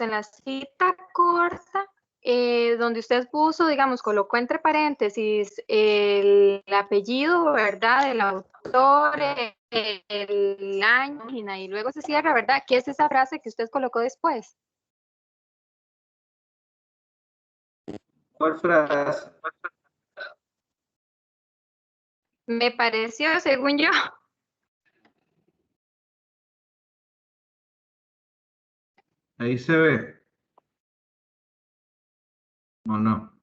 en la cita corta, donde usted puso, digamos, colocó entre paréntesis el apellido, ¿verdad? Del autor, el año, y luego se cierra, ¿verdad? ¿Qué es esa frase que usted colocó después? ¿Cuál frase? Me pareció, según yo. Ahí se ve. ¿O no?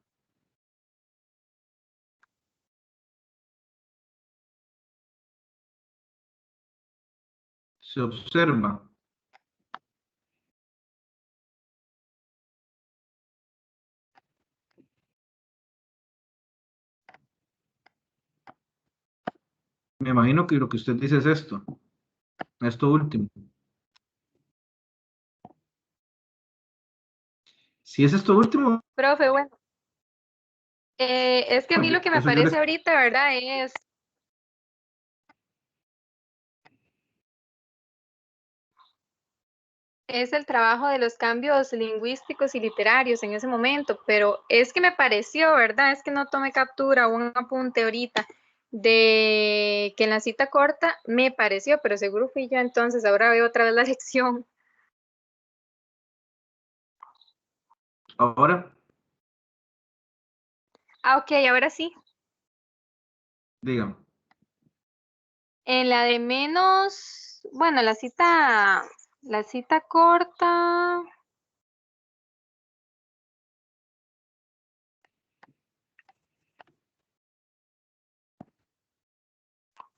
Se observa. Me imagino que lo que usted dice es esto último. Si es esto último, Profe, bueno, es que a mí lo que me eso yo parece les... ahorita, ¿verdad? Es el trabajo de los cambios lingüísticos y literarios en ese momento, pero es que me pareció, ¿verdad? Es que no tomé captura o un apunte ahorita de que en la cita corta me pareció, pero seguro fui yo entonces, ahora veo otra vez la lección. Ahora, Ah, ok, ahora sí. dígame. En la de menos, bueno, la cita corta,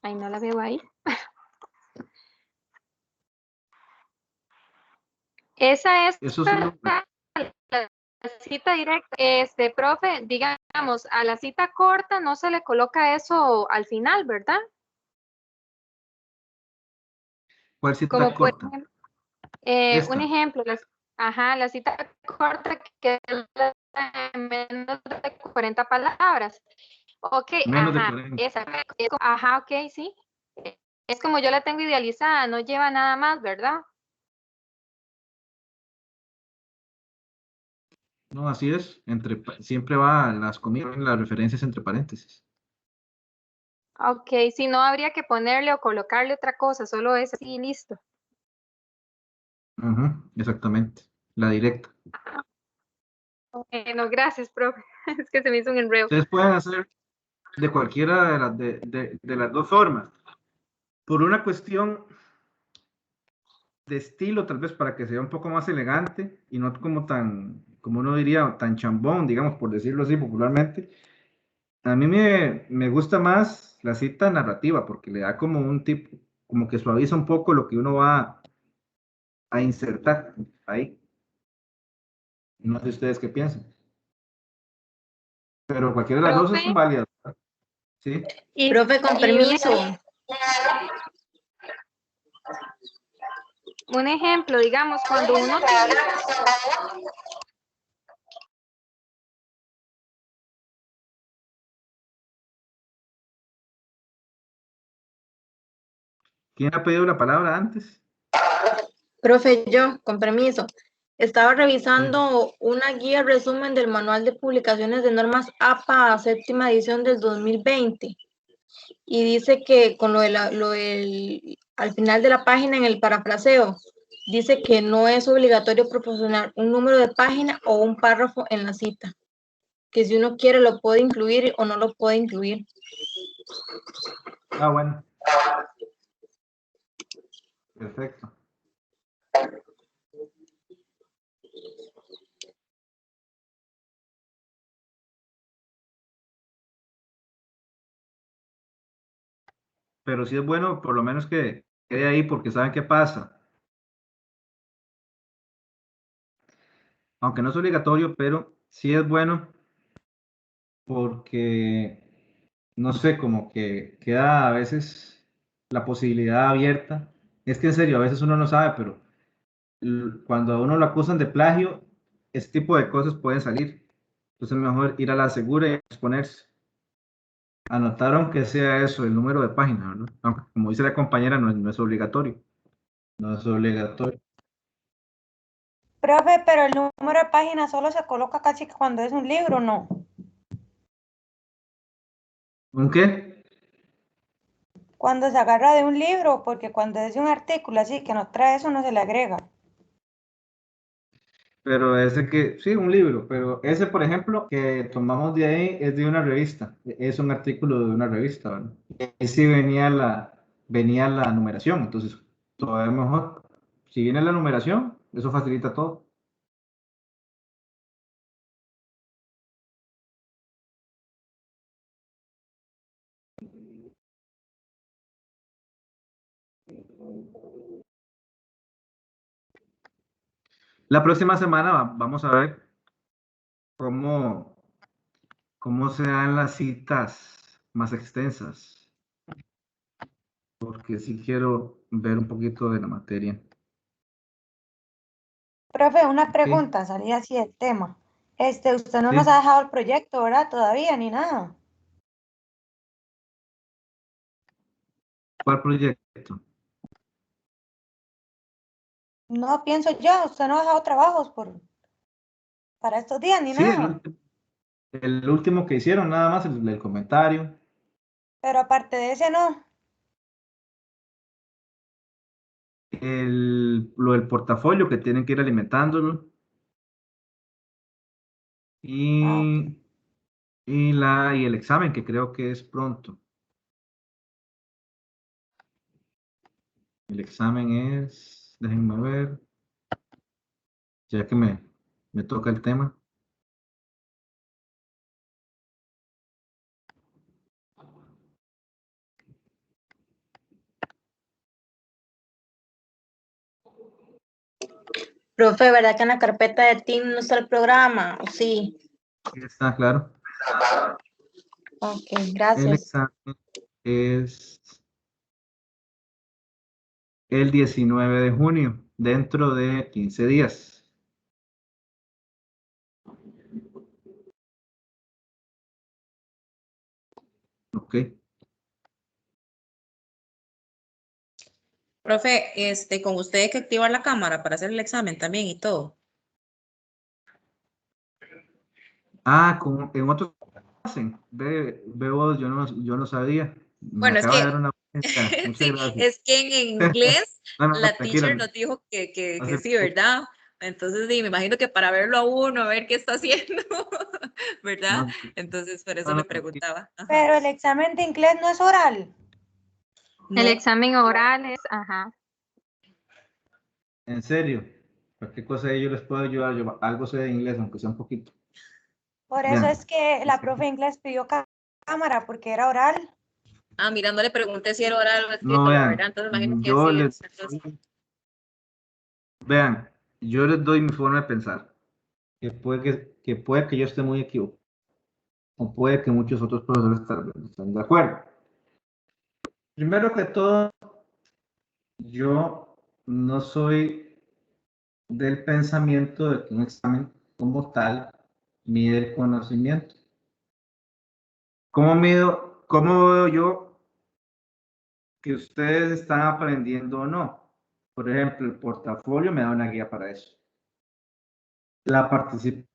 ay, no la veo ahí. Esa es Eso sí lo... la cita directa. Profe, digamos, a la cita corta no se le coloca eso al final, ¿verdad? ¿Cuál cita Como por corta? un Esta. ejemplo, ajá, la cita corta que es de menos de 40 palabras. Ok, Menos de ajá, 40. esa, ajá, ok, sí. Es como yo la tengo idealizada, no lleva nada más, ¿verdad? No, así es. Siempre va las comidas, las referencias entre paréntesis. Ok, si no habría que ponerle o colocarle otra cosa, solo es así y listo. Ujú, exactamente. La directa. No, gracias, profe. Es que se me hizo un enredo. Ustedes pueden hacer de cualquiera de las dos formas. Por una cuestión de estilo, tal vez para que sea un poco más elegante y no como tan, como uno diría, tan chambón, digamos, por decirlo así popularmente. A mí me gusta más la cita narrativa porque le da como un tipo, como que suaviza un poco lo que uno va a insertar ahí. No sé ustedes qué piensan, pero cualquiera de las dos Profe, son válidas, ¿sí? Profe, con y permiso. un ejemplo, digamos, cuando uno utiliza, ¿Quién ha pedido la palabra antes? Profe, yo, con permiso. Estaba Sí. revisando una guía resumen del Manual de Publicaciones de Normas APA, séptima edición del 2020. Y dice que con al final de la página en el parafraseo, dice que no es obligatorio proporcionar un número de página o un párrafo en la cita. Que si uno quiere lo puede incluir o no lo puede incluir. Ah, bueno, perfecto. Pero sí es bueno por lo menos que quede ahí porque saben qué pasa. Aunque no es obligatorio, pero sí es bueno porque, no sé, como que queda a veces la posibilidad abierta. Es que en serio, a veces uno no sabe, pero cuando a uno lo acusan de plagio, este tipo de cosas pueden salir. Entonces es mejor ir a la segura y exponerse. Anotar aunque sea eso, el número de página, ¿no? Aunque, como dice la compañera, no es obligatorio. No es obligatorio. Profe, pero el número de página solo se coloca casi cuando es un libro, ¿no? ¿Un qué? Cuando se agarra de un libro, porque cuando es de un artículo así que nos trae eso no se le agrega. Pero ese que, sí, un libro, pero ese, por ejemplo, que tomamos de ahí es de una revista, es un artículo de una revista, ¿verdad? Y sí venía la numeración, entonces todavía mejor. Si viene la numeración, eso facilita todo. La próxima semana vamos a ver cómo, cómo se dan las citas más extensas, porque sí quiero ver un poquito de la materia. Profe, una ¿Ok? pregunta, salí así del tema. Usted no nos Sí. ha dejado el proyecto, ¿verdad? Todavía, ni nada. ¿Cuál proyecto? No pienso yo, usted no ha dejado trabajos para estos días, ni Sí, nada. el último que hicieron, nada más, el comentario. Pero aparte de ese, no. Lo del portafolio que tienen que ir alimentándolo Ah, ok. y, y el examen que creo que es pronto. El examen es, déjenme ver, ya que me toca el tema. Profe, ¿verdad que en la carpeta de Team no está el programa? ¿O sí? Está claro. Ok, El gracias. examen es el 19 de junio, dentro de 15 días. Ok. Profe, con usted hay que activar la cámara para hacer el examen también y todo. Ah, en otros hacen. Veo, yo no sabía. Me Bueno, es acaba de que, dar una buena idea. Muchas sí, gracias. es que en inglés No, no, la tranquila. teacher nos dijo No que se sí, preocupe, ¿verdad? Entonces, sí, me imagino que para verlo a uno, a ver qué está haciendo, ¿verdad? no, Entonces, por eso no, le no, tranquila. preguntaba. Ajá. Pero el examen de inglés no es oral. El No, examen oral es, ajá. En serio. Cualquier cosa yo les puedo ayudar. Yo algo sé de inglés, aunque sea un poquito. Por eso Vean. es que la profe de inglés pidió cámara, porque era oral. mira, no le pregunté si era oral o No, escrito, la vean. verdad, entonces me imagino que Yo sí les es. Entonces, vean. Yo les doy mi forma de pensar. Que puede que yo esté muy equivocado. O puede que muchos otros profesores tal vez no estén de acuerdo. Primero que todo, yo no soy del pensamiento de que un examen como tal mide el conocimiento. ¿Cómo veo yo que ustedes están aprendiendo o no? Por ejemplo, el portafolio me da una guía para eso. La participación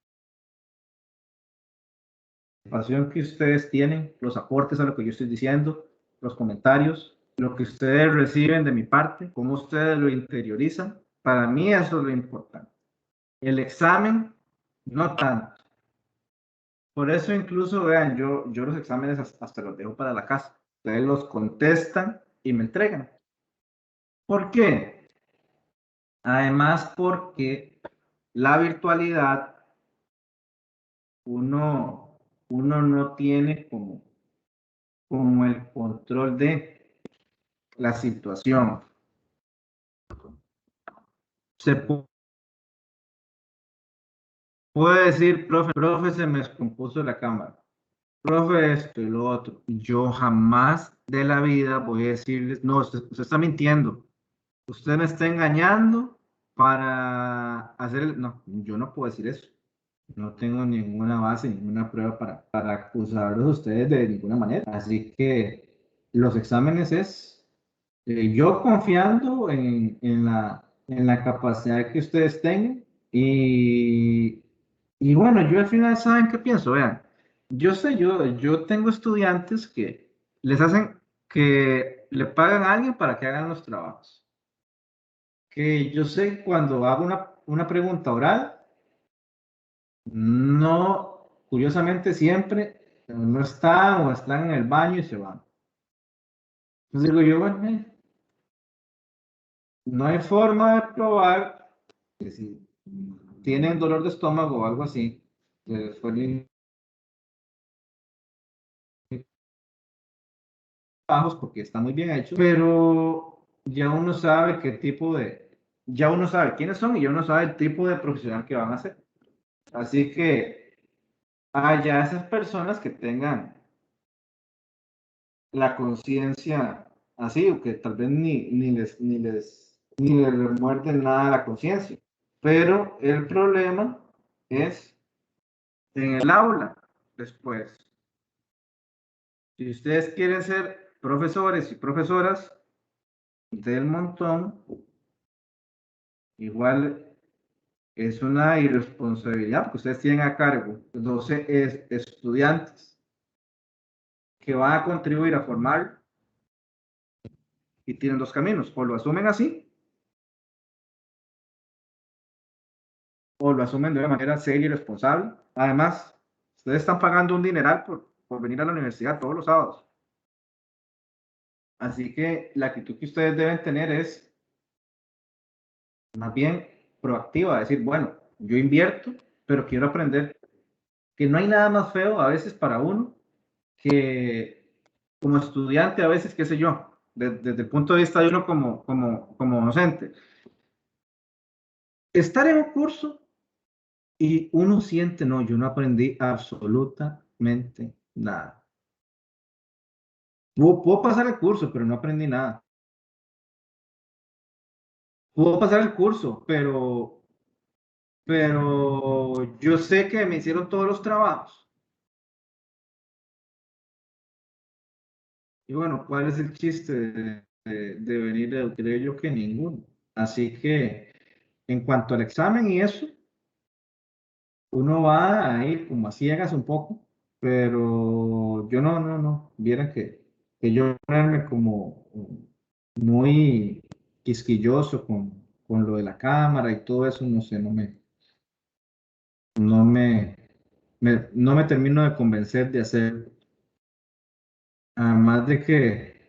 que ustedes tienen, los aportes a lo que yo estoy diciendo, los comentarios, lo que ustedes reciben de mi parte, cómo ustedes lo interiorizan, para mí eso es lo importante. El examen, no tanto. Por eso incluso, vean, yo los exámenes hasta los dejo para la casa. Ustedes los contestan y me entregan. ¿Por qué? Además, porque la virtualidad, uno no tiene como el control de la situación. Se puede decir, profe, se me descompuso la cámara. Profe, esto y lo otro. Yo jamás de la vida voy a decirles, no, usted está mintiendo. Usted me está engañando para hacer no, yo no puedo decir eso. No tengo ninguna base, ninguna prueba para acusarlos a ustedes de ninguna manera. Así que los exámenes es yo confiando en la capacidad que ustedes tengan Y bueno, yo al final, ¿saben qué pienso? Vean, yo tengo estudiantes que les hacen, que le pagan a alguien para que hagan los trabajos. Que yo sé cuando hago una pregunta oral, no, curiosamente siempre no están o están en el baño y se van. Entonces digo yo, bueno, no hay forma de probar que si tienen dolor de estómago o algo así, suelen bajos porque está muy bien hecho, pero ya uno sabe qué tipo de, ya uno sabe quiénes son y ya uno sabe el tipo de profesional que van a ser. Así que haya esas personas que tengan la conciencia así, o que tal vez ni les remuerden nada la conciencia. Pero el problema es en el aula después. Si ustedes quieren ser profesores y profesoras del montón, igual es una irresponsabilidad porque ustedes tienen a cargo 12 estudiantes que van a contribuir a formar y tienen dos caminos, o lo asumen así o lo asumen de una manera seria y responsable. Además, ustedes están pagando un dineral por venir a la universidad todos los sábados. Así que la actitud que ustedes deben tener es más bien proactiva, decir, bueno, yo invierto, pero quiero aprender que no hay nada más feo a veces para uno que como estudiante, a veces, qué sé yo, desde el punto de vista de uno como docente, estar en un curso y uno siente, no, yo no aprendí absolutamente nada. Puedo pasar el curso, pero no aprendí nada. Puedo pasar el curso, pero yo sé que me hicieron todos los trabajos. Y bueno, ¿cuál es el chiste de venir? Creo yo que ninguno. Así que en cuanto al examen y eso, uno va a ir como a ciegas un poco, pero yo no. Vieran que yo ponerme como muy quisquilloso con lo de la cámara y todo eso, no sé, no me, no me termino de convencer de hacer, además de que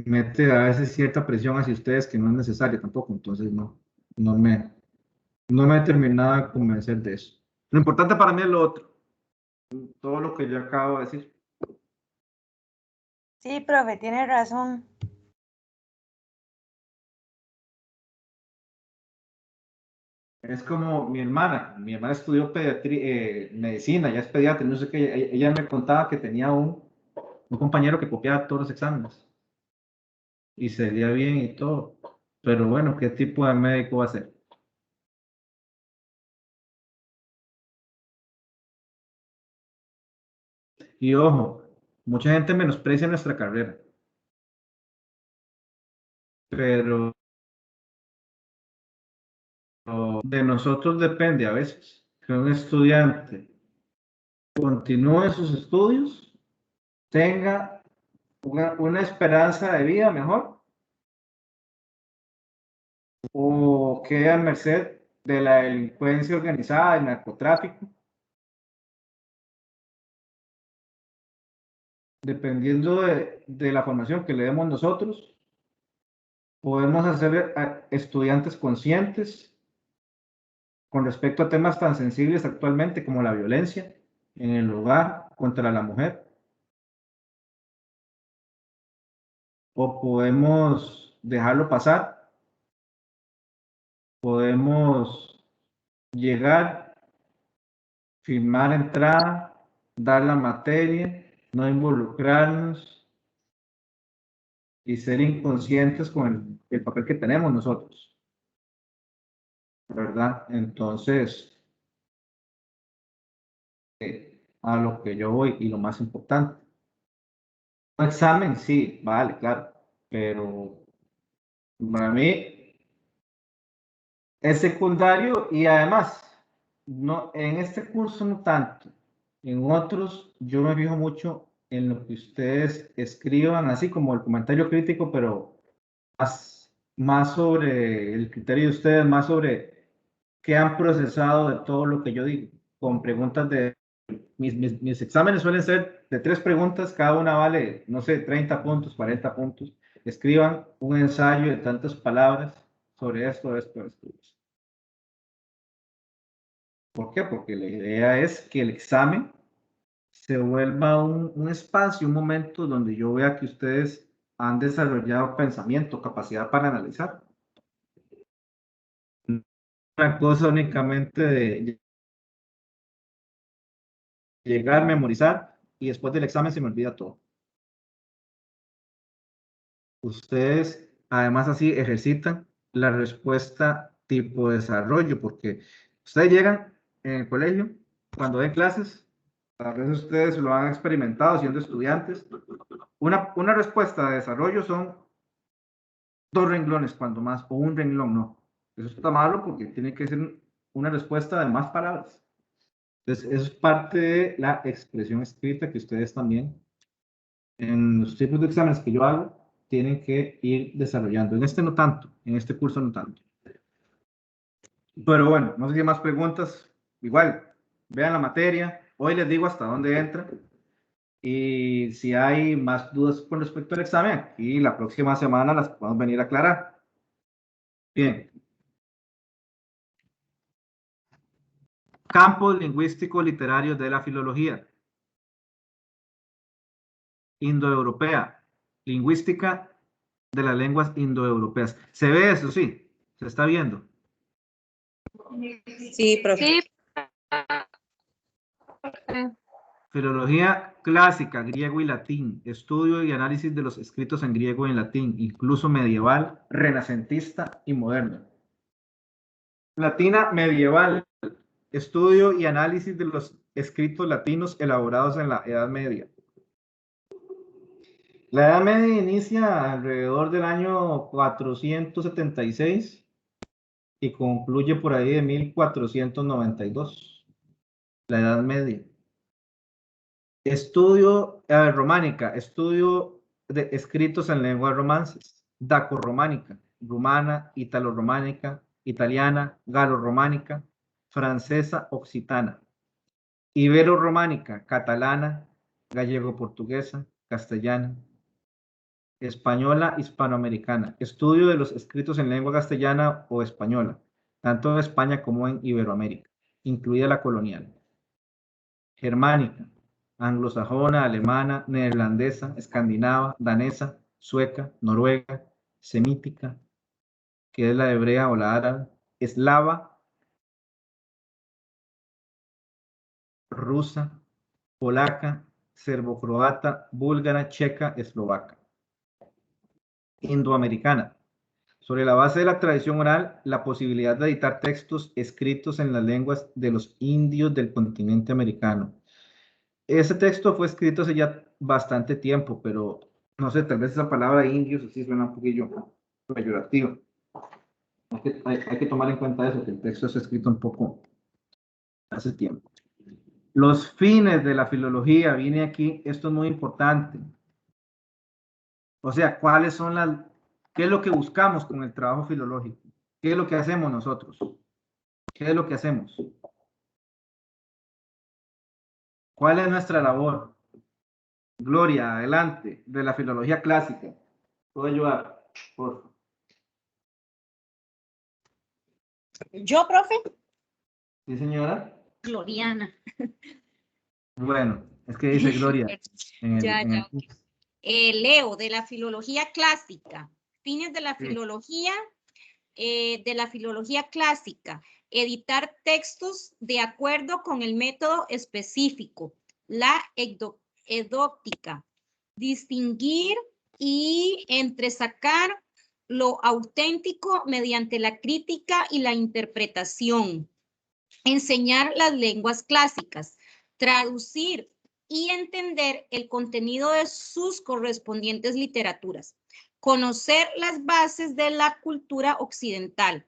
mete a veces cierta presión hacia ustedes que no es necesaria tampoco, entonces no me, no me he terminado de convencer de eso. Lo importante para mí es lo otro, todo lo que yo acabo de decir. Sí, profe, tiene razón. Es como mi hermana estudió medicina, ya es pediatra, no sé qué, ella me contaba que tenía un compañero que copiaba todos los exámenes y se leía bien y todo, pero bueno, ¿qué tipo de médico va a ser? Y ojo, mucha gente menosprecia nuestra carrera, pero de nosotros depende a veces que un estudiante continúe sus estudios, tenga una esperanza de vida mejor o quede a merced de la delincuencia organizada, del narcotráfico, dependiendo de la formación que le demos nosotros, podemos hacer a estudiantes conscientes con respecto a temas tan sensibles actualmente como la violencia en el hogar contra la mujer, o podemos dejarlo pasar, podemos llegar, firmar entrada, dar la materia, no involucrarnos y ser inconscientes con el papel que tenemos nosotros, ¿verdad? Entonces, a lo que yo voy y lo más importante, un examen sí, vale, claro, pero para mí Es secundario y además, no, en este curso no tanto. En otros yo me fijo mucho en lo que ustedes escriban, así como el comentario crítico, pero más sobre el criterio de ustedes, más sobre qué han procesado de todo lo que yo digo, con preguntas de... Mis exámenes suelen ser de 3 preguntas, cada una vale, no sé, 30 puntos, 40 puntos. Escriban un ensayo de tantas palabras sobre esto. ¿Por qué? Porque la idea es que el examen se vuelva un espacio, un momento donde yo vea que ustedes han desarrollado pensamiento, capacidad para analizar. Una cosa únicamente de llegar, memorizar y después del examen se me olvida todo. Ustedes además así ejercitan la respuesta tipo desarrollo, porque ustedes llegan en el colegio, cuando ven clases, a veces ustedes lo han experimentado siendo estudiantes, una respuesta de desarrollo son 2 renglones cuando más, o un renglón, no. Eso está malo porque tiene que ser una respuesta de más palabras. Entonces, eso es parte de la expresión escrita que ustedes también, en los tipos de exámenes que yo hago, tienen que ir desarrollando. En este no tanto, en este curso no tanto. Pero bueno, no sé si hay más preguntas. Igual, vean la materia. Hoy les digo hasta dónde entra. Y si hay más dudas con respecto al examen, aquí la próxima semana las podemos venir a aclarar. Bien. Campos lingüísticos literarios de la filología. Indoeuropea. Lingüística de las lenguas indoeuropeas. ¿Se ve eso? Sí. ¿Se está viendo? Sí, profe. Sí. Filología clásica, griego y latín. Estudio y análisis de los escritos en griego y en latín, incluso medieval, renacentista y moderna. Latina medieval. Estudio y análisis de los escritos latinos elaborados en la Edad Media. La Edad Media inicia alrededor del año 476 y concluye por ahí de 1492. La Edad Media. Estudio románica, estudio de escritos en lenguas romances, daco-románica, rumana, italo-románica, italiana, galo-románica, francesa, occitana, ibero-románica, catalana, gallego-portuguesa, castellana, española, hispanoamericana, estudio de los escritos en lengua castellana o española, tanto en España como en Iberoamérica, incluida la colonial, germánica, anglosajona, alemana, neerlandesa, escandinava, danesa, sueca, noruega, semítica, que es la hebrea o la árabe, eslava, rusa, polaca, serbocroata, búlgara, checa, eslovaca. Indoamericana. Sobre la base de la tradición oral, la posibilidad de editar textos escritos en las lenguas de los indios del continente americano. Ese texto fue escrito hace ya bastante tiempo, pero no sé, tal vez esa palabra indios así suena un poquillo peyorativo. Hay que tomar en cuenta eso, que el texto es escrito un poco hace tiempo. Los fines de la filología, viene aquí, esto es muy importante. O sea, ¿cuáles son qué es lo que buscamos con el trabajo filológico? ¿Qué es lo que hacemos nosotros? ¿Qué es lo que hacemos? ¿Cuál es nuestra labor? Gloria, adelante, de la filología clásica. ¿Puedo ayudar? Por favor. ¿Yo, profe? Sí, señora. Gloriana. Bueno, es que dice Gloria. Leo, de la filología clásica. Fines de la filología, clásica. Editar textos de acuerdo con el método específico. La edóctica. Distinguir y entresacar lo auténtico mediante la crítica y la interpretación. Enseñar las lenguas clásicas. Traducir y entender el contenido de sus correspondientes literaturas. Conocer las bases de la cultura occidental.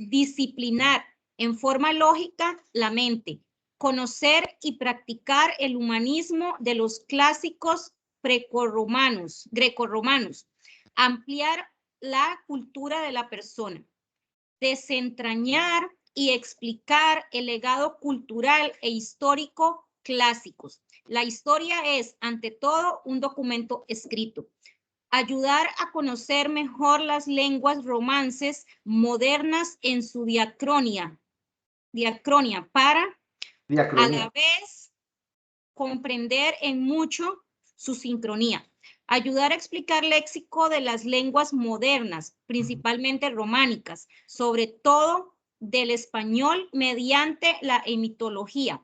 disciplinar en forma lógica la mente, conocer y practicar el humanismo de los clásicos grecorromanos, ampliar la cultura de la persona, desentrañar y explicar el legado cultural e histórico clásicos. La historia es, ante todo, un documento escrito. Ayudar a conocer mejor las lenguas romances modernas en su diacronía para, a la vez, comprender en mucho su sincronía. Ayudar a explicar léxico de las lenguas modernas, principalmente románicas, sobre todo del español mediante la emitología.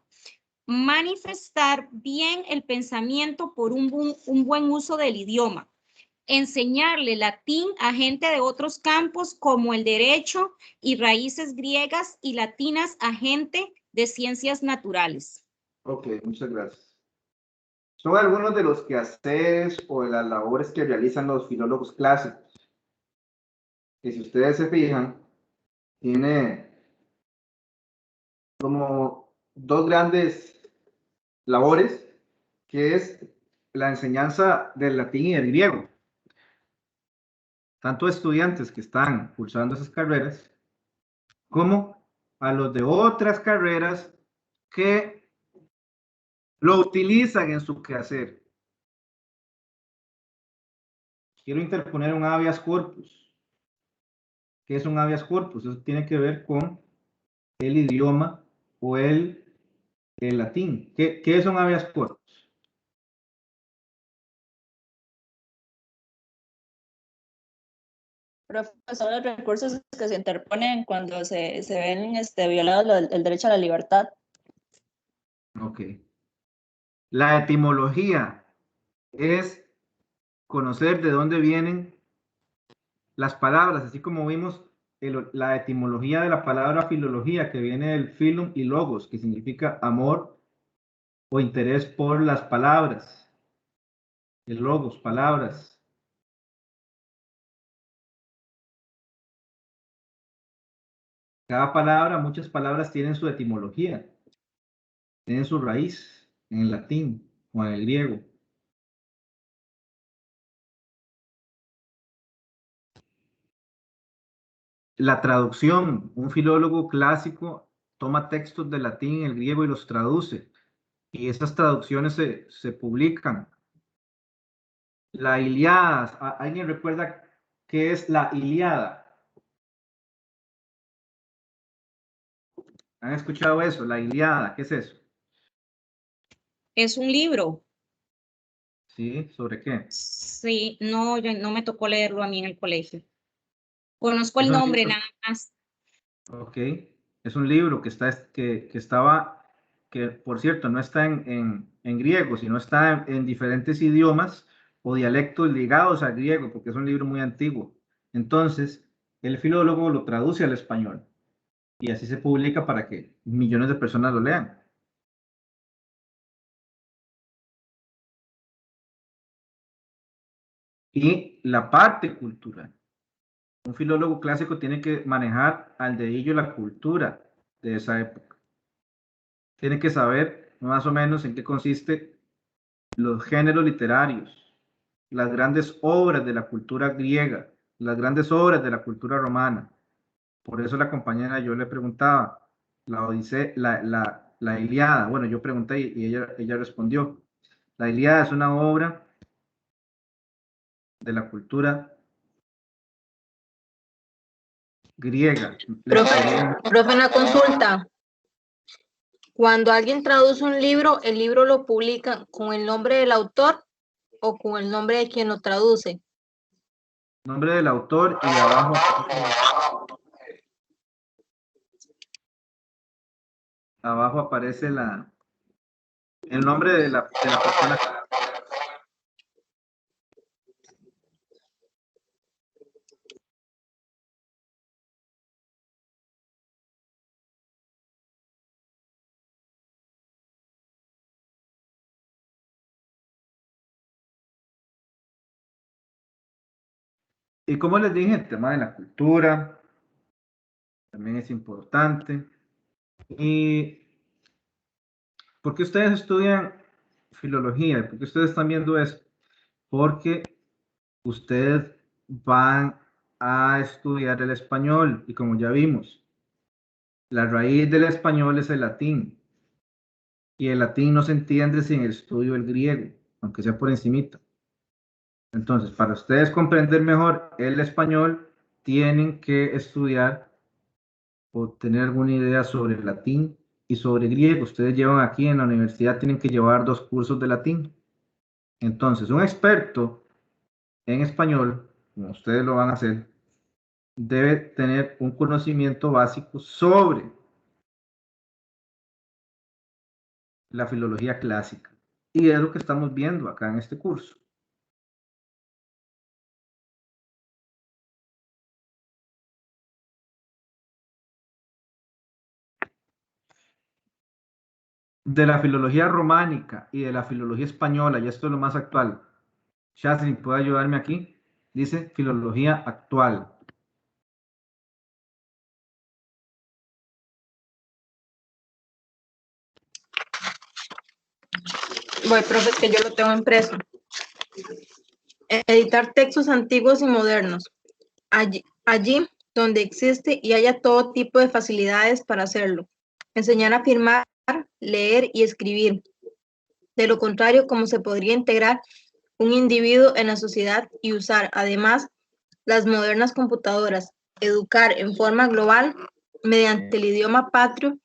Manifestar bien el pensamiento por un buen uso del idioma. Enseñarle latín a gente de otros campos como el derecho y raíces griegas y latinas a gente de ciencias naturales. Ok, muchas gracias. Son algunos de los quehaceres o de las labores que realizan los filólogos clásicos. Que si ustedes se fijan, tiene como dos grandes labores, que es la enseñanza del latín y del griego. Tanto estudiantes que están cursando esas carreras, como a los de otras carreras que lo utilizan en su quehacer. Quiero interponer un habeas corpus. ¿Qué es un habeas corpus? Eso tiene que ver con el idioma o el latín. ¿Qué es un habeas corpus? Son los recursos que se interponen cuando se ven violados el derecho a la libertad. Ok. La etimología es conocer de dónde vienen las palabras, así como vimos la etimología de la palabra filología, que viene del filum y logos, que significa amor o interés por las palabras. El logos, palabras. Cada palabra, muchas palabras tienen su etimología, tienen su raíz en el latín o en el griego. La traducción, un filólogo clásico toma textos del latín y el griego y los traduce, y estas traducciones se publican. La Ilíada, ¿alguien recuerda qué es la Ilíada? ¿Han escuchado eso? La Ilíada, ¿qué es eso? Es un libro. ¿Sí? ¿Sobre qué? Sí, no, no me tocó leerlo a mí en el colegio. Conozco el Es un nombre libro. nada más. Ok, es un libro que por cierto no está en griego, sino está en diferentes idiomas o dialectos ligados al griego, porque es un libro muy antiguo. Entonces, el filólogo lo traduce al español y así se publica para que millones de personas lo lean. Y la parte cultural. Un filólogo clásico tiene que manejar al dedillo la cultura de esa época. Tiene que saber más o menos en qué consiste los géneros literarios, las grandes obras de la cultura griega, las grandes obras de la cultura romana. Por eso la compañera, yo le preguntaba, la Odisea, la Ilíada, bueno, yo pregunté y ella respondió, la Ilíada es una obra de la cultura griega. Profe, una consulta. Cuando alguien traduce un libro, ¿el libro lo publica con el nombre del autor o con el nombre de quien lo traduce? Nombre del autor y abajo aparece el nombre de la persona. Y como les dije, el tema de la cultura, también es importante. ¿Y por qué ustedes estudian filología? ¿Por qué ustedes están viendo esto? Porque ustedes van a estudiar el español y como ya vimos, la raíz del español es el latín y el latín no se entiende sin el estudio del griego, aunque sea por encimita. Entonces, para ustedes comprender mejor el español, tienen que estudiar o tener alguna idea sobre el latín y sobre griego. Ustedes llevan aquí en la universidad, tienen que llevar 2 cursos de latín. Entonces, un experto en español, como ustedes lo van a hacer, debe tener un conocimiento básico sobre la filología clásica. Y es lo que estamos viendo acá en este curso. De la filología románica y de la filología española, y esto es lo más actual. Shaslin, ¿puede ayudarme aquí? Dice filología actual. Voy, profe, es que yo lo tengo impreso. Editar textos antiguos y modernos. Allí donde existe y haya todo tipo de facilidades para hacerlo. Enseñar a firmar, leer y escribir. De lo contrario, ¿cómo se podría integrar un individuo en la sociedad y usar además las modernas computadoras? Educar en forma global mediante el idioma patrio,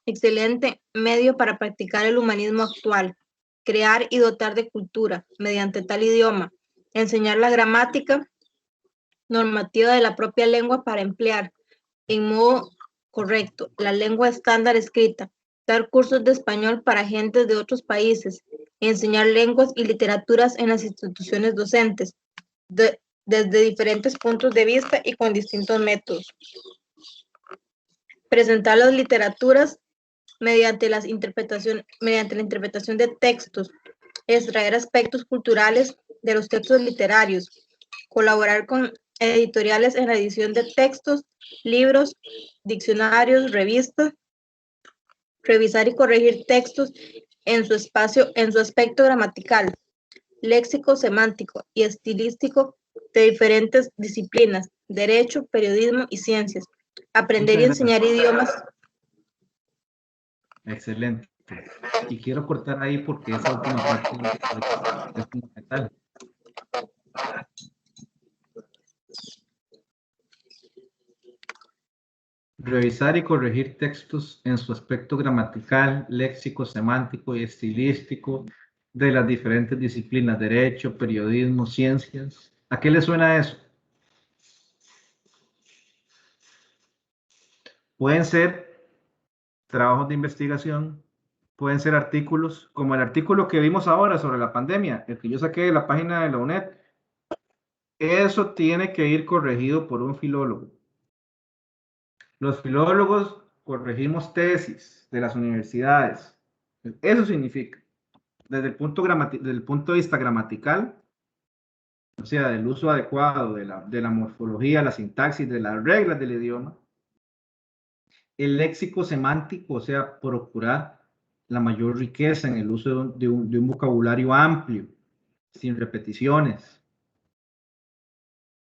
excelente medio para practicar el humanismo actual. Crear y dotar de cultura mediante tal idioma. Enseñar la gramática normativa de la propia lengua para emplear en modo correcto la lengua estándar escrita. Dar cursos de español para agentes de otros países. Enseñar lenguas y literaturas en las instituciones docentes. Desde diferentes puntos de vista y con distintos métodos. Presentar las literaturas mediante la interpretación de textos, extraer aspectos culturales de los textos literarios, colaborar con editoriales en la edición de textos, libros, diccionarios, revistas, revisar y corregir textos en su aspecto gramatical, léxico, semántico y estilístico de diferentes disciplinas, derecho, periodismo y ciencias. Aprender y enseñar idiomas. Excelente. Y quiero cortar ahí porque esa última parte es fundamental. Revisar y corregir textos en su aspecto gramatical, léxico, semántico y estilístico de las diferentes disciplinas, derecho, periodismo, ciencias. ¿A qué le suena eso? Pueden ser trabajos de investigación, pueden ser artículos, como el artículo que vimos ahora sobre la pandemia, el que yo saqué de la página de la UNED. Eso tiene que ir corregido por un filólogo. Los filólogos corregimos tesis de las universidades. Eso significa, desde el punto de vista gramatical, o sea, del uso adecuado de la morfología, la sintaxis, de las reglas del idioma, el léxico semántico, o sea, procurar la mayor riqueza en el uso de un vocabulario amplio, sin repeticiones,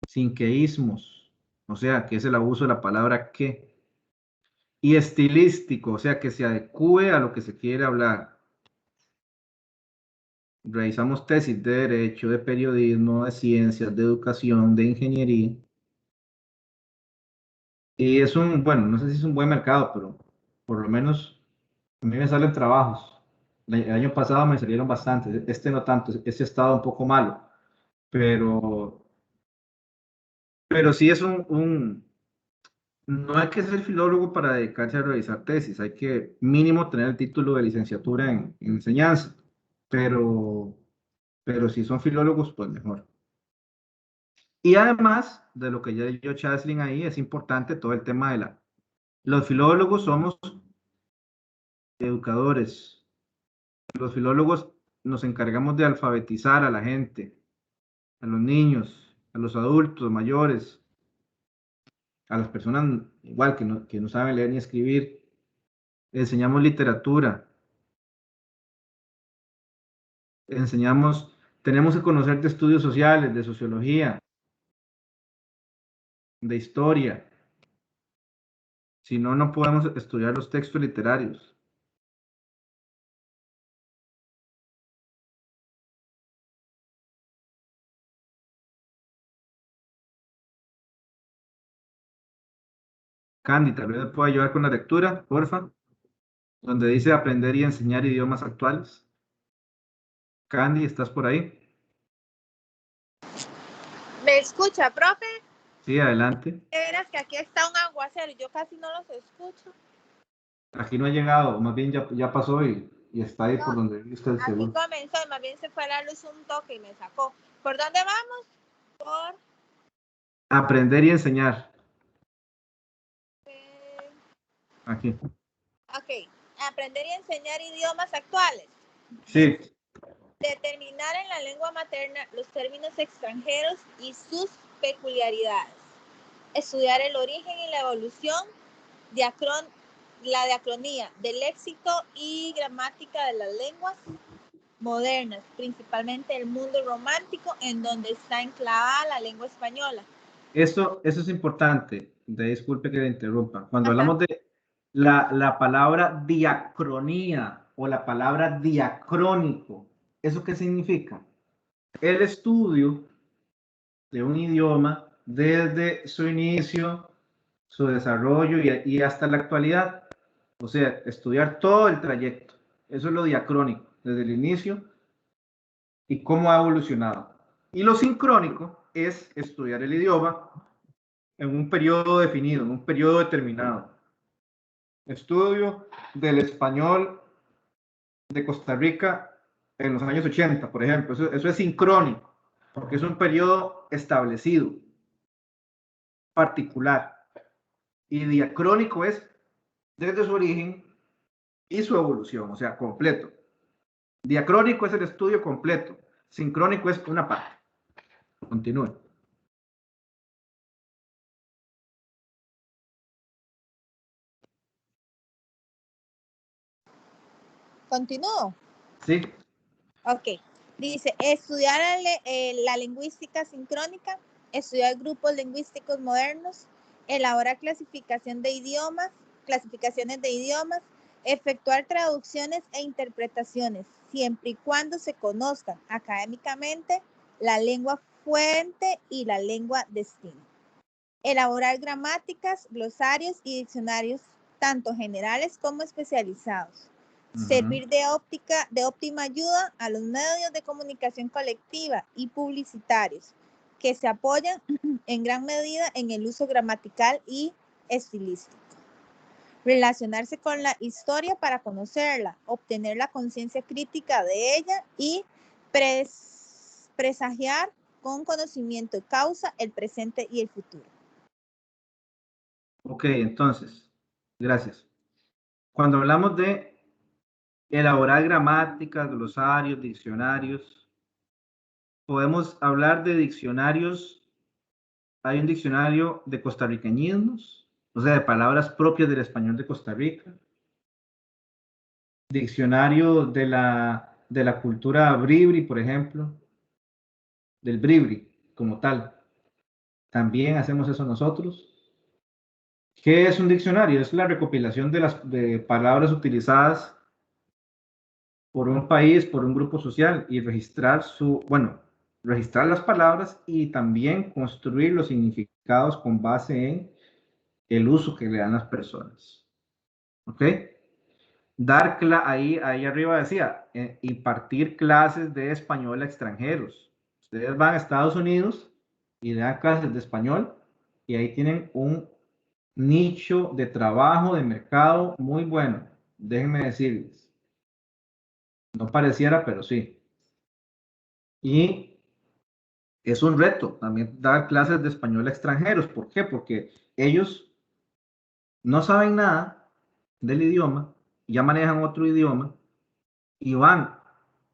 sin queísmos, o sea, que es el abuso de la palabra que, y estilístico, o sea, que se adecue a lo que se quiere hablar. Realizamos tesis de derecho, de periodismo, de ciencias, de educación, de ingeniería. Y es bueno, no sé si es un buen mercado, pero por lo menos a mí me salen trabajos. El año pasado me salieron bastantes, este no tanto, este ha estado un poco malo, pero sí es no hay que ser filólogo para dedicarse a realizar tesis, hay que mínimo tener el título de licenciatura en enseñanza, pero si son filólogos, pues mejor. Y además de lo que ya dio Chaslin ahí, es importante todo el tema de los filólogos somos educadores. Los filólogos nos encargamos de alfabetizar a la gente, a los niños, a los adultos mayores, a las personas igual que no saben leer ni escribir, enseñamos literatura, tenemos que conocer de estudios sociales, de sociología, de historia. Si no, no podemos estudiar los textos literarios. Candy, tal vez me pueda ayudar con la lectura, porfa, donde dice aprender y enseñar idiomas actuales. Candy, ¿estás por ahí? ¿Me escucha, profe? Sí, adelante. Verás que aquí está un aguacero y yo casi no los escucho. Aquí no ha llegado, más bien ya pasó y está ahí por donde viste el Aquí seguro. comenzó y más bien se fue la luz un toque y me sacó. ¿Por dónde vamos? Por... Aprender y enseñar. Aquí. Ok, aprender y enseñar idiomas actuales. Sí. Determinar en la lengua materna los términos extranjeros y sus peculiaridades. Estudiar el origen y la evolución, la diacronía del léxico y gramática de las lenguas modernas, principalmente el mundo romántico en donde está enclavada la lengua española. Eso es importante. Disculpe que le interrumpa. Cuando hablamos de la palabra diacronía o la palabra diacrónico, ¿eso qué significa? El estudio de un idioma desde su inicio, su desarrollo y hasta la actualidad. O sea, estudiar todo el trayecto. Eso es lo diacrónico, desde el inicio y cómo ha evolucionado. Y lo sincrónico es estudiar el idioma en un periodo definido, en un periodo determinado. Estudio del español de Costa Rica en los años 80, por ejemplo. Eso es sincrónico, porque es un periodo establecido, particular. Y diacrónico es desde su origen y su evolución, o sea, completo. Diacrónico es el estudio completo. Sincrónico es una parte. Continúe. ¿Continúo? Sí. Ok. Dice, estudiar la lingüística sincrónica, estudiar grupos lingüísticos modernos, elaborar clasificaciones de idiomas, efectuar traducciones e interpretaciones, siempre y cuando se conozcan académicamente la lengua fuente y la lengua destino. Elaborar gramáticas, glosarios y diccionarios, tanto generales como especializados. Servir de óptima ayuda a los medios de comunicación colectiva y publicitarios, que se apoyan en gran medida en el uso gramatical y estilístico. Relacionarse con la historia para conocerla, obtener la conciencia crítica de ella y presagiar con conocimiento de causa el presente y el futuro. Ok, entonces, gracias. Cuando hablamos de elaborar gramáticas, glosarios, diccionarios, podemos hablar de diccionarios. Hay un diccionario de costarriqueñismos, o sea, de palabras propias del español de Costa Rica. Diccionario de la cultura bribri, por ejemplo, del bribri como tal. También hacemos eso nosotros. ¿Qué es un diccionario? Es la recopilación de palabras utilizadas por un país, por un grupo social y registrar registrar las palabras y también construir los significados con base en el uso que le dan las personas. ¿Ok? Ahí arriba decía, impartir clases de español a extranjeros. Ustedes van a Estados Unidos y dan clases de español y ahí tienen un nicho de trabajo, de mercado muy bueno. Déjenme decirles. No pareciera, pero sí. Y es un reto también dar clases de español a extranjeros. ¿Por qué? Porque ellos no saben nada del idioma, ya manejan otro idioma y van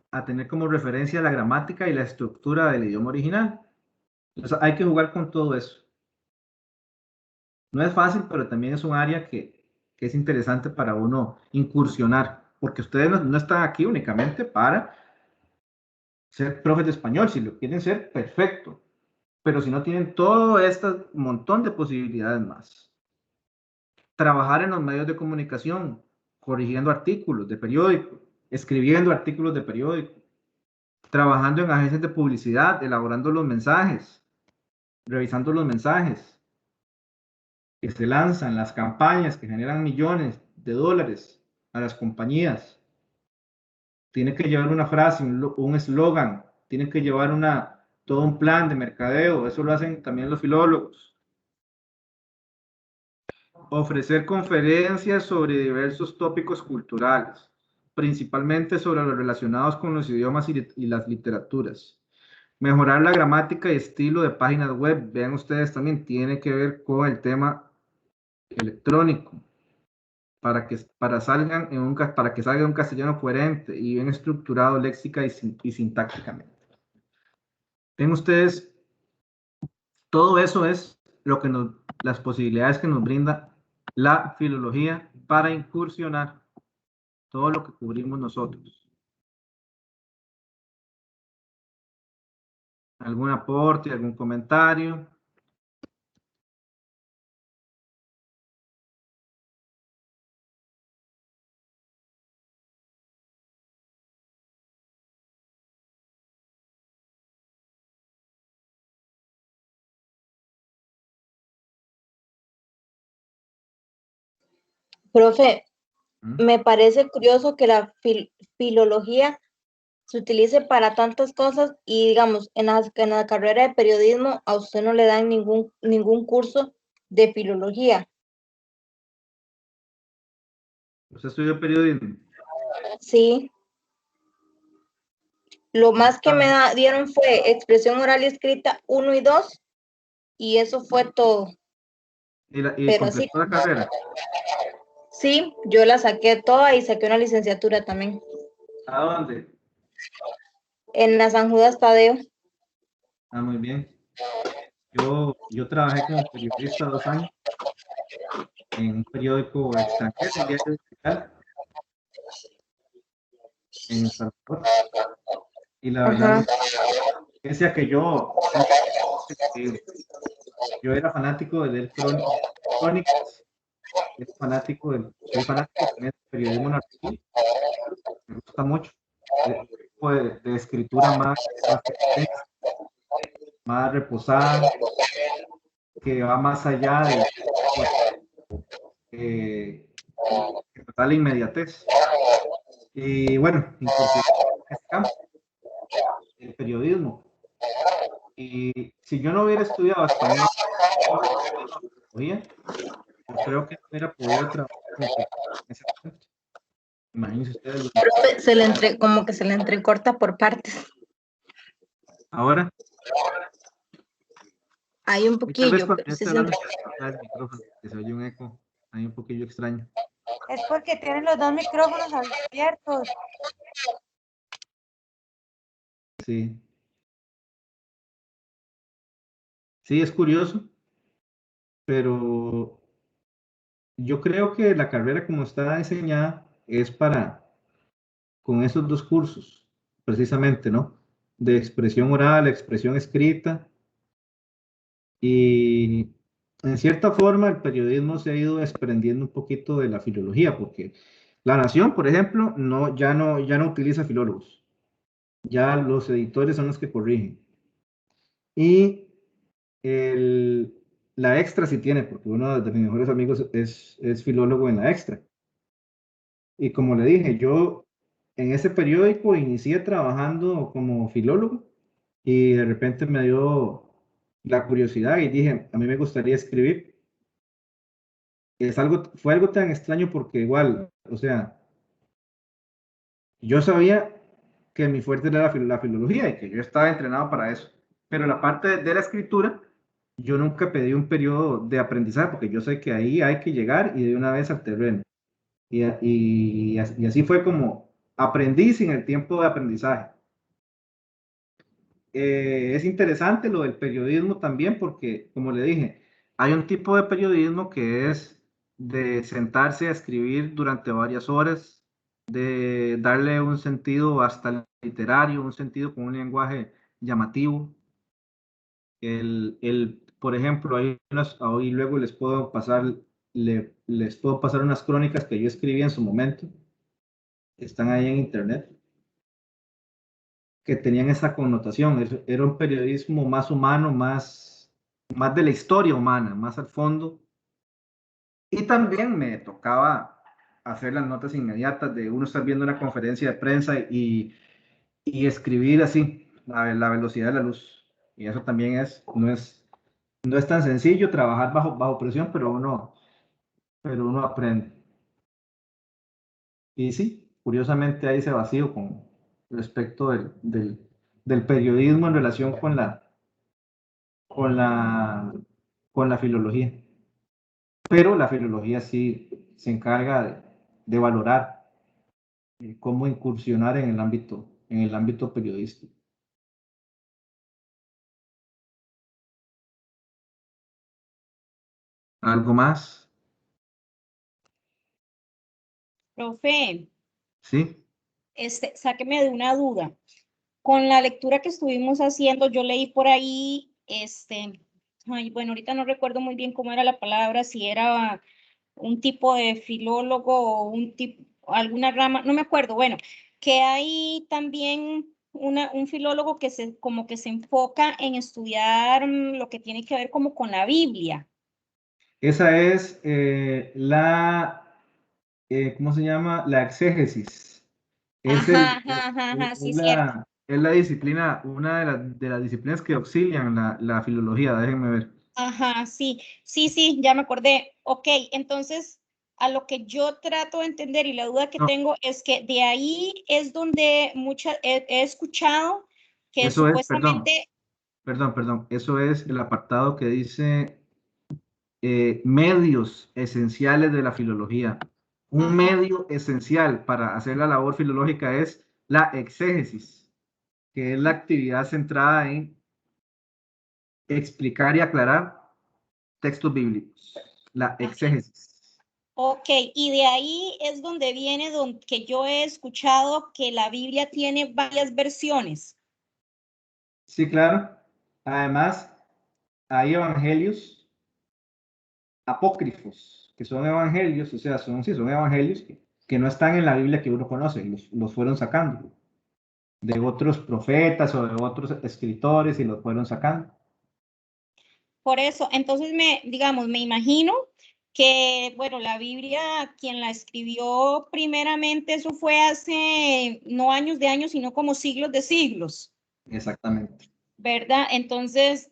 a tener como referencia la gramática y la estructura del idioma original. Entonces hay que jugar con todo eso. No es fácil, pero también es un área que es interesante para uno incursionar, porque ustedes no están aquí únicamente para ser profes de español. Si lo quieren ser, perfecto, pero si no, tienen todo este montón de posibilidades más. Trabajar en los medios de comunicación, corrigiendo artículos de periódico, escribiendo artículos de periódico, trabajando en agencias de publicidad, elaborando los mensajes, revisando los mensajes que se lanzan, las campañas que generan millones de dólares a las compañías. Tiene que llevar una frase, un eslogan, tiene que llevar todo un plan de mercadeo. Eso lo hacen también los filólogos. Ofrecer conferencias sobre diversos tópicos culturales, principalmente sobre los relacionados con los idiomas y las literaturas. Mejorar la gramática y estilo de páginas web. Vean ustedes también, tiene que ver con el tema electrónico, para que salga un castellano coherente y bien estructurado léxica y sintácticamente. Ven ustedes, todo eso es las posibilidades que nos brinda la filología para incursionar todo lo que cubrimos nosotros. ¿Algún aporte, algún comentario? Profe, me parece curioso que la filología se utilice para tantas cosas y digamos, en la carrera de periodismo a usted no le dan ningún curso de filología. ¿Usted estudió periodismo? Sí. Lo más que me dieron fue expresión oral y escrita 1 y 2 y eso fue todo. ¿Y Pero completó sí, la carrera? sí, yo la saqué toda y saqué una licenciatura también. ¿A dónde? En la San Judas Tadeo. Ah, muy bien. Yo trabajé como periodista 2 años en un periódico extranjero, un diario digital, en El Salvador. Y la verdad, la experiencia que yo era fanático de leer crónicas, soy fanático también del periodismo narrativo, me gusta mucho, el tipo de escritura más reposada, que va más allá de total inmediatez. Y bueno, incursioné en este campo, el periodismo. Y si yo no hubiera estudiado español, yo creo que no hubiera podido trabajar en ese momento. Imagínense ustedes. Como que se le entrecorta por partes. Ahora. Hay un poquillo, pero sí el micrófono, que se oye un eco, hay un poquillo extraño. Es porque tienen los dos micrófonos abiertos. Sí. Sí, es curioso, pero yo creo que la carrera como está diseñada es con esos 2 cursos, precisamente, ¿no? De expresión oral, expresión escrita, y en cierta forma el periodismo se ha ido desprendiendo un poquito de la filología, porque La Nación, por ejemplo, ya no utiliza filólogos, ya los editores son los que corrigen. Y la Extra sí tiene, porque uno de mis mejores amigos es filólogo en la Extra. Y como le dije, yo en ese periódico inicié trabajando como filólogo y de repente me dio la curiosidad y dije, a mí me gustaría escribir. Fue algo tan extraño porque igual, o sea, yo sabía que mi fuerte era la filología y que yo estaba entrenado para eso, pero la parte de la escritura, yo nunca pedí un periodo de aprendizaje porque yo sé que ahí hay que llegar y de una vez al terreno. Y así fue como aprendí sin el tiempo de aprendizaje. Es interesante lo del periodismo también porque, como le dije, hay un tipo de periodismo que es de sentarse a escribir durante varias horas, de darle un sentido hasta literario, un sentido con un lenguaje llamativo. Por ejemplo, hoy luego les puedo pasar unas crónicas que yo escribí en su momento, están ahí en internet, que tenían esa connotación. Era un periodismo más humano, más de la historia humana, más al fondo. Y también me tocaba hacer las notas inmediatas de uno estar viendo una conferencia de prensa y escribir así, a la velocidad de la luz. Y eso también no es tan sencillo trabajar bajo presión, pero uno aprende. Y sí, curiosamente hay ese vacío con respecto del periodismo en relación con la, con la filología. Pero la filología sí se encarga de valorar cómo incursionar en el ámbito periodístico. ¿Algo más? Profe, Sí. sáqueme de una duda. Con la lectura que estuvimos haciendo, yo leí por ahí, bueno, ahorita no recuerdo muy bien cómo era la palabra, si era un tipo de filólogo o un tipo, alguna rama, no me acuerdo, bueno, que hay también un filólogo que como que se enfoca en estudiar lo que tiene que ver como con la Biblia. Esa es ¿cómo se llama? La exégesis. Ajá, sí, cierto. Es la disciplina, una de las disciplinas que auxilian la filología, déjenme ver. Ajá, sí, ya me acordé. Ok, entonces a lo que yo trato de entender y la duda que No, tengo es que de ahí es donde he escuchado que eso es, supuestamente, perdón, eso es el apartado que dice medios esenciales de la filología. Un ajá, medio esencial para hacer la labor filológica es la exégesis, que es la actividad centrada en explicar y aclarar textos bíblicos. La exégesis. ok, y de ahí es donde viene que yo he escuchado que la Biblia tiene varias versiones. Sí, claro. Además, hay evangelios apócrifos, que son evangelios, o sea, son evangelios que no están en la Biblia que uno conoce, los fueron sacando de otros profetas o de otros escritores y los fueron sacando. Por eso, entonces digamos, me imagino que, bueno, la Biblia, quien la escribió primeramente, eso fue hace no años de años, sino como siglos de siglos, Exactamente. ¿verdad? Entonces,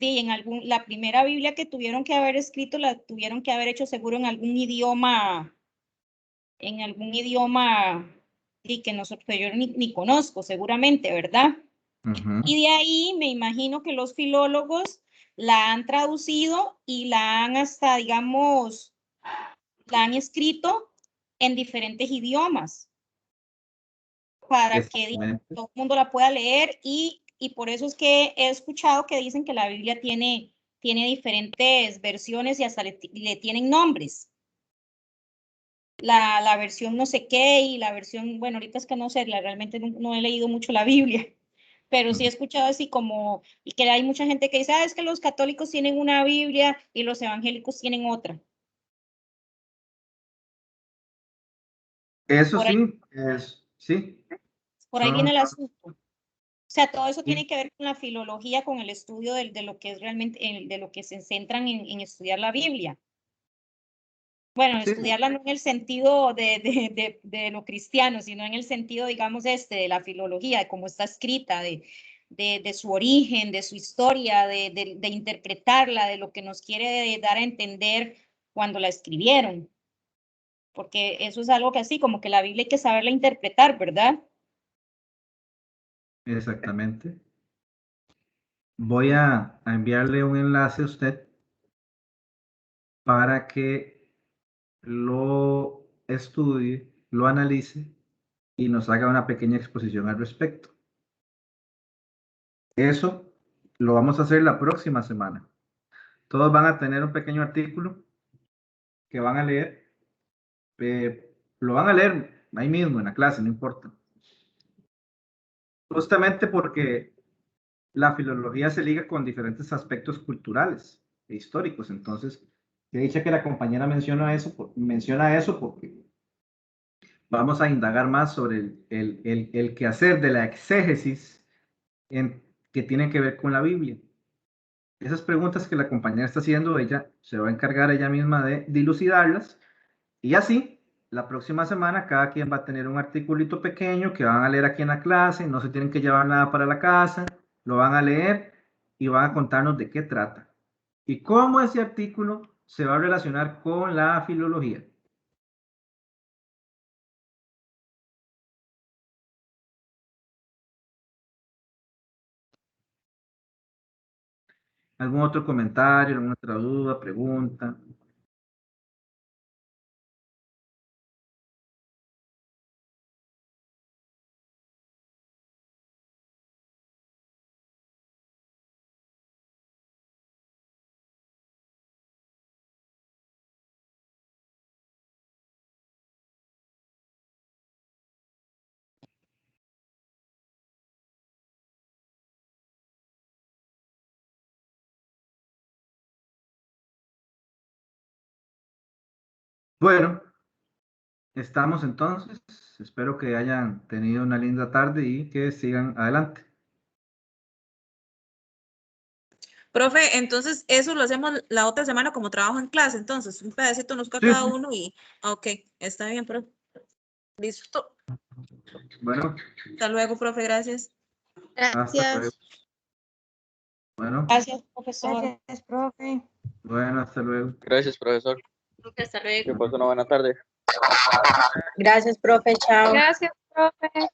la primera Biblia que tuvieron que haber escrito, la tuvieron que haber hecho seguro en algún idioma y que nosotros yo ni conozco, seguramente, ¿verdad? Y de ahí me imagino que los filólogos la han traducido y la han hasta, digamos, la han escrito en diferentes idiomas para que todo el mundo la pueda leer y por eso es que he escuchado que dicen que la Biblia tiene diferentes versiones y hasta le tienen nombres. La versión no sé qué y la versión, bueno, ahorita es que no sé, realmente no he leído mucho la Biblia, pero sí he escuchado así como, y que hay mucha gente que dice, es que los católicos tienen una Biblia y los evangélicos tienen otra. Eso Por ahí, sí, sí. por ahí viene el asunto. O sea, todo eso tiene que ver con la filología, con el estudio de lo que es realmente, de lo que se centran en estudiar la Biblia. Bueno, Sí. estudiarla no en el sentido de lo cristiano, sino en el sentido, digamos, de la filología, de cómo está escrita, de su origen, de su historia, de interpretarla, de lo que nos quiere dar a entender cuando la escribieron. Porque eso es algo que así, como que la Biblia hay que saberla interpretar, ¿verdad? Exactamente. Voy a enviarle un enlace a usted para que lo estudie, lo analice y nos haga una pequeña exposición al respecto. Eso lo vamos a hacer la próxima semana. todos van a tener un pequeño artículo que van a leer. Lo van a leer ahí mismo en la clase, no importa. Justamente porque la filología se liga con diferentes aspectos culturales e históricos. Entonces, he dicho que la compañera menciona eso porque vamos a indagar más sobre el quehacer de la exégesis que tiene que ver con la Biblia. Esas preguntas que la compañera está haciendo, ella se va a encargar ella misma de dilucidarlas, y así, la próxima semana, cada quien va a tener un articulito pequeño que van a leer aquí en la clase, no se tienen que llevar nada para la casa, lo van a leer y van a contarnos de qué trata y cómo ese artículo se va a relacionar con la filología. ¿Algún otro comentario, alguna otra duda, pregunta? Bueno, estamos entonces. Espero que hayan tenido una linda tarde y que sigan adelante. Profe, entonces eso lo hacemos la otra semana como trabajo en clase, entonces un pedacito nos toca Sí, cada sí. uno y, ok, está bien, profe. Listo. Bueno, Hasta luego, profe, gracias. hasta luego. Gracias. Bueno, Gracias, profesor. Gracias, profe. bueno, hasta luego. Gracias, profesor. Hasta luego. Que pase una buena tarde. Gracias, profe. Chao. Gracias, profe.